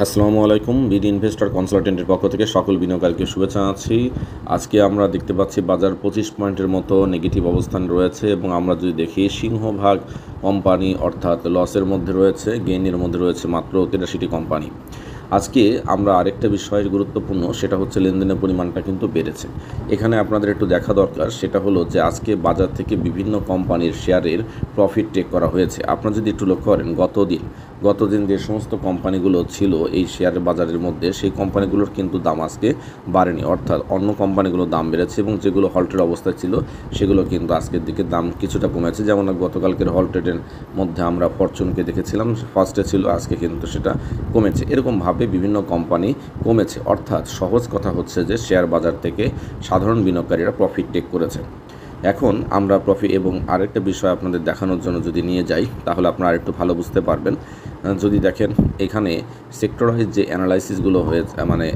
আসসালামু আলাইকুম। BD investor কনসালটেন্টের পক্ষ থেকে সকল বিনিয়োগকারীকে শুভেচ্ছা জানাচ্ছি। আজকে আমরা দেখতে পাচ্ছি বাজার 25 পয়েন্টের মতো নেগেটিভ অবস্থান রয়েছে এবং আমরা যদি দেখি সিংহভাগ কোম্পানি অর্থাৎ লসের মধ্যে রয়েছে, গেইনের মধ্যে রয়েছে মাত্র 83টি কোম্পানি। আজকে আমরা আরেকটা বিষয়ের গুরুত্বপূর্ণ, সেটা হচ্ছে লেনদেনের পরিমাণটা কিন্তু বেড়েছে। এখানে আপনাদের একটু দেখা দরকার, সেটা হলো যে আজকে বাজার থেকে বিভিন্ন কোম্পানির শেয়ারের প্রফিট টেক করা হয়েছে। আপনারা যদি একটু লক্ষ্য করেন, গতদিন যে সমস্ত কোম্পানিগুলো ছিল এই শেয়ার বাজারের মধ্যে, সেই কোম্পানিগুলোর কিন্তু দাম আজকে বাড়েনি, অর্থাৎ অন্য কোম্পানিগুলোর দাম বেড়েছে এবং যেগুলো হল্টের অবস্থায় ছিল সেগুলো কিন্তু আজকের দিকে দাম কিছুটা কমেছে। যেমন গতকালকের হল্টেডের মধ্যে আমরা ফরচুনকে দেখেছিলাম, ফার্স্টে ছিল, আজকে কিন্তু সেটা কমেছে। এরকমভাবে বিভিন্ন কোম্পানি কমেছে, অর্থাৎ সহজ কথা হচ্ছে যে শেয়ার বাজার থেকে সাধারণ বিনিয়োগকারীরা প্রফিট টেক করেছে। এখন আমরা প্রফিট এবং আরেকটা বিষয় আপনাদের দেখানোর জন্য যদি নিয়ে যাই, তাহলে আপনারা আরেকটু ভালো বুঝতে পারবেন। যদি দেখেন এখানে সেক্টরাইজ যে অ্যানালাইসিসগুলো হয়েছে, মানে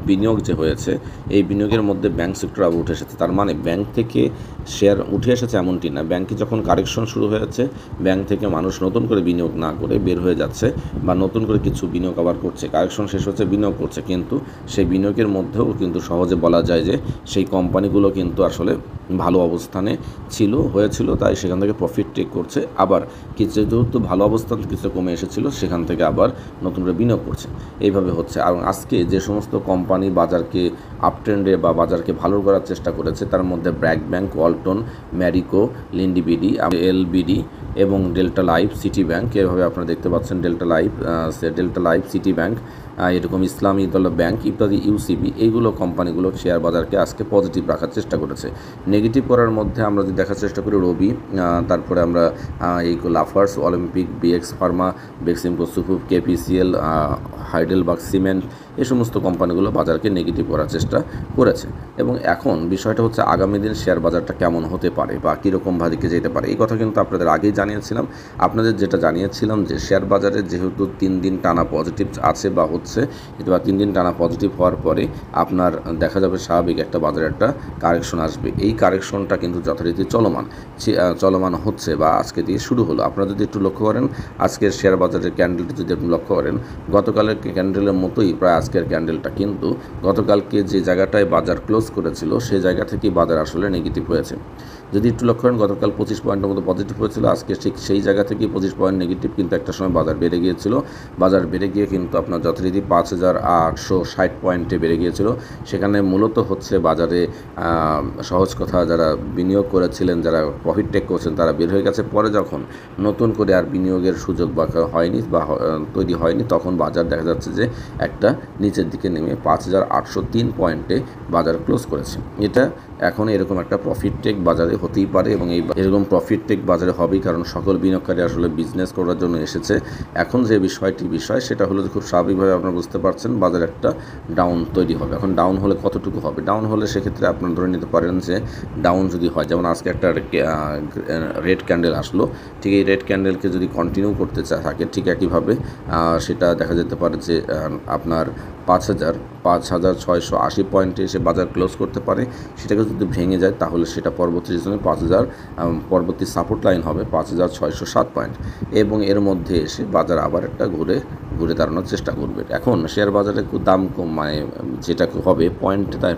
বিনিয়োগ যে হয়েছে, এই বিনিয়োগের মধ্যে ব্যাংক সেক্টর আবার উঠে এসেছে। তার মানে ব্যাংক থেকে শেয়ার উঠে এসেছে এমনটি না, ব্যাংকে যখন কারেকশন শুরু হয়েছে, ব্যাংক থেকে মানুষ নতুন করে বিনিয়োগ না করে বের হয়ে যাচ্ছে বা নতুন করে কিছু বিনিয়োগ আবার করছে। কারেকশন শেষ হচ্ছে, বিনিয়োগ করছে, কিন্তু সেই বিনিয়োগের মধ্যেও কিন্তু সহজে বলা যায় যে সেই কোম্পানিগুলো কিন্তু আসলে ভালো অবস্থানে হয়েছিল, তাই সেখান থেকে প্রফিট টেক করছে। আবার কিছু যেহেতু ভালো অবস্থান কিছু কমে এসেছিল, সেখান থেকে আবার নতুন করে বিনিয়োগ করছে। এইভাবে হচ্ছে। আর আজকে যে সমস্ত কোম্পানি বাজারকে আপট্রেন্ডে বা বাজারকে ভালো করার চেষ্টা করেছে, তার মধ্যে BRAC bank, Walton, Marico, Lindy BD, LBD এবং ডেল্টা লাইফ, সিটি ব্যাংক, এভাবে আপনারা দেখতে পাচ্ছেন ডেল্টা লাইফ, সিটি ব্যাংক, এরকম ইসলামী দল ব্যাংক ইত্যাদি, ইউসিবি, এইগুলো কোম্পানিগুলো শেয়ার বাজারকে আজকে পজিটিভ রাখার চেষ্টা করেছে। নেগেটিভ করার মধ্যে আমরা যদি দেখার চেষ্টা করি রবি, তারপরে আমরা এই Lafarge, Olympic, BX Pharma, Beximco সুপুর, কেপিসিএল, হাইডেলবার্গ সিমেন্ট, এই সমস্ত কোম্পানিগুলো বাজারকে নেগেটিভ করার চেষ্টা করেছে। এবং এখন বিষয়টা হচ্ছে আগামী দিন শেয়ার বাজারটা কেমন হতে পারে বা কীরকমভাবে যেতে পারে, এই কথা কিন্তু আপনাদের আগেই জানিয়েছিলাম। আপনাদের যেটা জানিয়েছিলাম যে শেয়ার বাজারে যেহেতু 3 দিন টানা পজিটিভ আছে বা হচ্ছে, বা 3 দিন টানা পজিটিভ হওয়ার পরে আপনার দেখা যাবে স্বাভাবিক একটা বাজারে একটা কারেকশন আসবে। এই কারেকশনটা কিন্তু যথারীতি চলমান হচ্ছে বা আজকে দিয়ে শুরু হলো। আপনারা যদি একটু লক্ষ্য করেন, আজকের শেয়ার বাজারের ক্যান্ডেলটি যদি আপনি লক্ষ্য করেন, গতকালের ক্যান্ডেলের মতোই প্রায় আজকের ক্যান্ডেলটা, কিন্তু গতকালকে যে জায়গাটায় বাজার ক্লোজ করেছিল সেই জায়গা থেকেই বাজার আসলে নেগেটিভ হয়েছে। যদি একটু লক্ষ্য করেন, গতকাল 25 পয়েন্টের মতো পজিটিভ হয়েছিল, আজকে ঠিক সেই জায়গা থেকেই 25 পয়েন্ট নেগেটিভ, কিন্তু একটা সময় বাজার বেড়ে গিয়েছিল। বাজার বেড়ে গিয়ে কিন্তু আপনার যথারীতি 5860 পয়েন্টে বেড়ে গিয়েছিল। সেখানে মূলত হচ্ছে বাজারে সহজ কথা, যারা বিনিয়োগ করেছিলেন, যারা প্রফিট টেক করছেন, তারা বের হয়ে গেছে। পরে যখন নতুন করে আর বিনিয়োগের সুযোগ বা হয়নি বা তৈরি হয়নি, তখন বাজার দেখা যাচ্ছে যে একটা নিচের দিকে নেমে 5803 পয়েন্টে বাজার ক্লোজ করেছে। এটা এখন এরকম একটা প্রফিট টেক বাজারে হতেই পারে এবং এরকম প্রফিট টেক বাজারে হবেই, কারণ সকল বিনিয়োগকারী আসলে বিজনেস করার জন্য এসেছে। এখন যে বিষয় সেটা হলো যে খুব স্বাভাবিকভাবে আপনারা বুঝতে পারছেন বাজারে একটা ডাউন তৈরি হবে। এখন ডাউন হলে কতটুকু হবে? ডাউন হলে সেক্ষেত্রে আপনারা ধরে নিতে পারেন যে ডাউন যদি হয়, যেমন আজকে একটা রেড ক্যান্ডেল আসলো, ঠিক এই রেড ক্যান্ডেলকে যদি কন্টিনিউ করতে থাকে ঠিক একইভাবে, সেটা দেখা যেতে পারে যে আপনার 5680 পয়েন্টে এসে বাজার ক্লোজ করতে পারে। সেটাকে যদি ভেঙে যায় তাহলে সেটা পরবর্তী সিজনে পরবর্তী সাপোর্ট লাইন হবে 5607 পয়েন্ট, এবং এর মধ্যে এসে বাজার আবার একটা ঘুরে দাঁড়ানোর চেষ্টা করবে। এখন শেয়ার বাজারে দাম কম, মানে যেটা হবে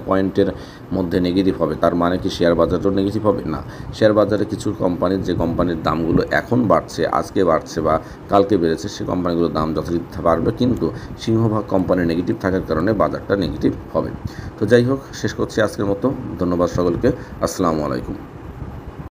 পয়েন্টের মধ্যে নেগেটিভ হবে, তার মানে কি শেয়ার বাজারও নেগেটিভ হবে? না। শেয়ার বাজারে কিছু কোম্পানির, যে কোম্পানির দামগুলো এখন বাড়ছে, আজকে বাড়ছে বা কালকে বেড়েছে, সেই কোম্পানিগুলোর দাম যথারীতি বাড়বে, কিন্তু সিংহভাগ কোম্পানি নেগেটিভ থাকার কারণে বাজারটা নেগেটিভ হবে। তো যাই হোক, শেষ করছি আজকের মতো। ধন্যবাদ সকলকে। আসসালামু আলাইকুম।